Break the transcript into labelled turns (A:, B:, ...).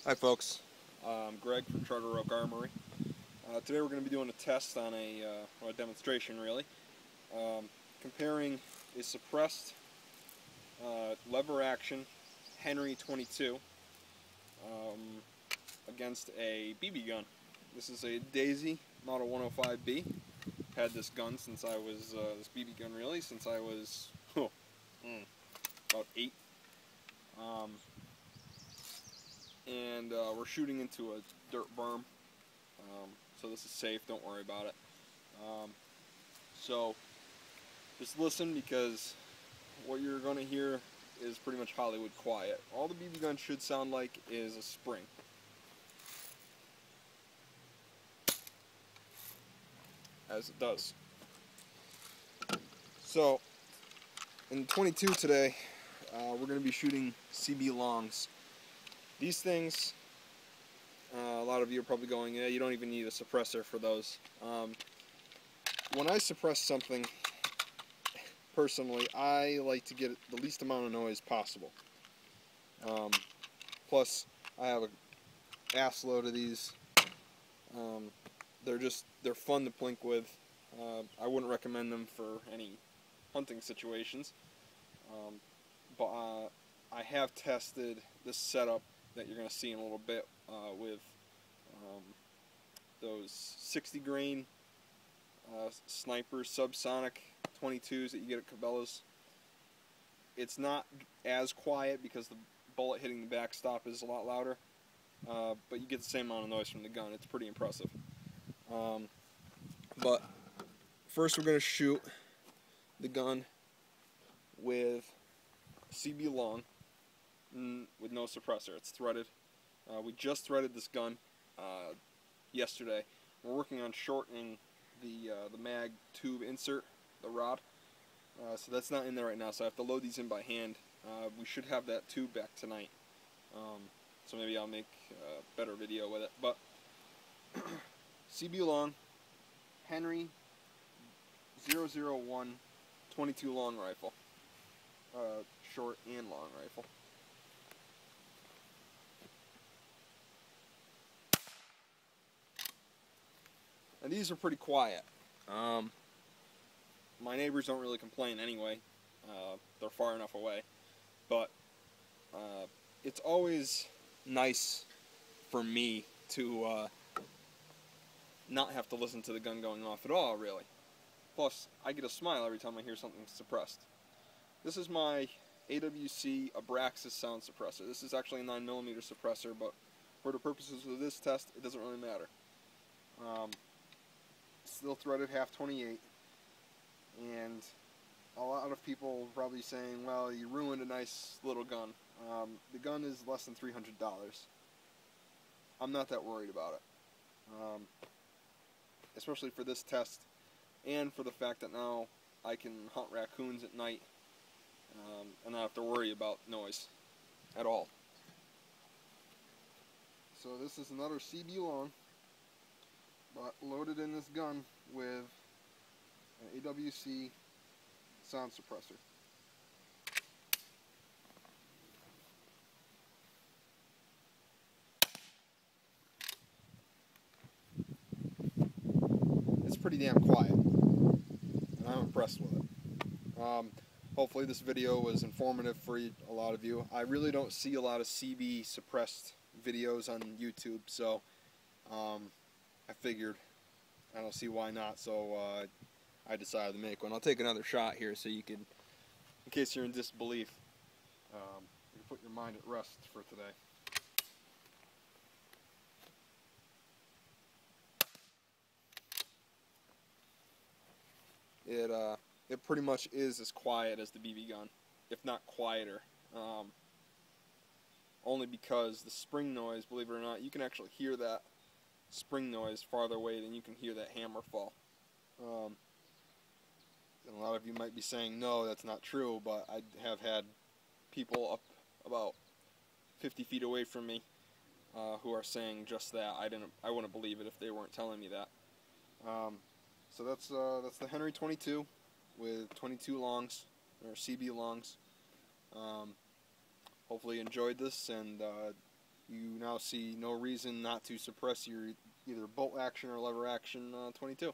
A: Hi folks, I'm Greg from Charter Oak Armory. Today we're going to be doing a test on a demonstration really, comparing a suppressed lever action Henry 22 against a BB gun. This is a Daisy Model 105B. Had this gun since I was, this BB gun really, since I was about 8. And we're shooting into a dirt berm, so this is safe, don't worry about it. So just listen, because what you're going to hear is pretty much Hollywood quiet. All the BB gun should sound like is a spring. As it does. So in 22 today, we're going to be shooting CB longs. These things, a lot of you are probably going, yeah, you don't even need a suppressor for those. When I suppress something, personally, I like to get the least amount of noise possible. Plus, I have an ass load of these. They're fun to plink with. I wouldn't recommend them for any hunting situations. But I have tested this setup that you're going to see in a little bit with those 60 grain sniper subsonic 22s that you get at Cabela's. It's not as quiet because the bullet hitting the backstop is a lot louder, but you get the same amount of noise from the gun. It's pretty impressive. But first we're going to shoot the gun with CB long with no suppressor. It's threaded. We just threaded this gun yesterday. We're working on shortening the mag tube insert, the rod. So that's not in there right now, so I have to load these in by hand. We should have that tube back tonight. So maybe I'll make a better video with it. But CB long, Henry 001 22 long rifle. Short and long rifle. And these are pretty quiet. My neighbors don't really complain anyway. They're far enough away. But it's always nice for me to not have to listen to the gun going off at all, really. Plus, I get a smile every time I hear something suppressed. This is my AWC Abraxas sound suppressor. This is actually a 9mm suppressor, but for the purposes of this test, it doesn't really matter. Still threaded half 28, and a lot of people are probably saying, well, you ruined a nice little gun. The gun is less than $300. I'm not that worried about it, especially for this test, and for the fact that now I can hunt raccoons at night and not have to worry about noise at all. So this is another CB long, but loaded in this gun with an AWC sound suppressor. It's pretty damn quiet, and I'm impressed with it. Hopefully this video was informative for a lot of you. I really don't see a lot of CB suppressed videos on YouTube, so I figured I don't see why not, so I decided to make one. I'll take another shot here so you can, in case you're in disbelief, you can put your mind at rest for today. It pretty much is as quiet as the BB gun, if not quieter. Only because the spring noise, believe it or not, you can actually hear that spring noise farther away than you can hear that hammer fall. And a lot of you might be saying, no, that's not true, but I have had people up about 50 feet away from me who are saying just that. I wouldn't believe it if they weren't telling me that. So that's the Henry 22 with 22 longs, or CB longs. Hopefully you enjoyed this, and you now see no reason not to suppress your either bolt action or lever action 22.